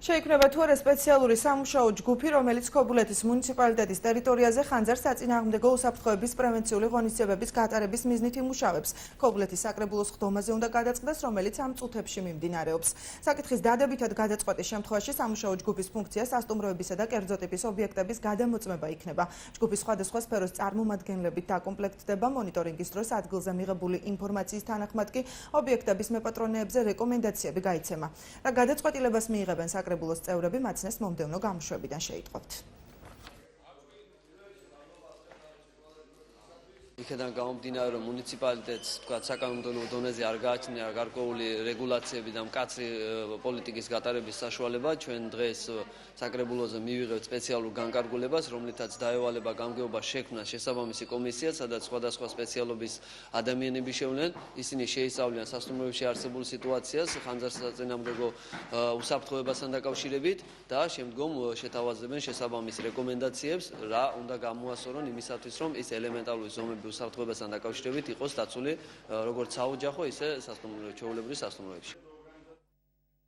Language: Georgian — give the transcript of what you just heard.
შეიქმნება თუ არა სპეციალური სამუშაო ჯგუფი, რომელიც ქობულეთის მუნიციპალიტეტის ტერიტორიაზე ხანძარ საწინააღმდეგო უსაფრთხოების პრევენციული ღონისძიებების გატარების მიზნით იმუშავებს. ქობულეთის საკრებულოს ხდომაზე უნდა გადაწყდეს, რომელიც ამ წუთებში მიმდინარეობს. საკითხის დადებითად გადაწყვეტის შემთხვევაში სამუშაო ჯგუფის ფუნქცია სასტუმროებისა და კერძო ტიპის ობიექტების გადამოწმება იქნება. ჯგუფი სხვადასხვა სფეროს წარმომადგენლებით დაკომპლექტდება, მონიტორინგის დროს ადგილზე მიღებული ინფორმაციის თანახმად კი ობიექტების მეპატრონეებზე რეკომენდაციები გაიცემა. რა გადაწყვეტილებას მიიღებენ საკრებულოს წევრები, მაცნეს მომდევნო გამოშვებიდან შეიტყობთ. იქედან გამომდინარე, რომ მუნიციპალიტეტს საკანონმდებლო დონეზე არ გააჩნია გარკვეული რეგულაციები და მკაცრი პოლიტიკის გატარების საშუალება, ჩვენ დღეს საკრებულოზე მივიღებთ სპეციალურ განკარგულებას, რომლითაც დაევალება გამგეობას შექმნას შესაბამისი კომისია, სადაც სხვადასხვა სპეციალობის ადამიანები შევლენ. ისინი შეისწავლიან სასტუმროებში არსებულ სიტუაციას ხანძარსაწინააღმდეგო უსაფრთხოებასთან დაკავშირებით და შემდგომ შეთავაზებენ შესაბამის რეკომენდაციებს, რა უნდა გამოასწორონ იმისათვის, რომ ის ელემენტარული ზომები უსაფრთხოებასთან დაკავშირებით იყოს დაცული როგორც საოჯახო, ისე ჩვეულებრივ სასტუმროებში.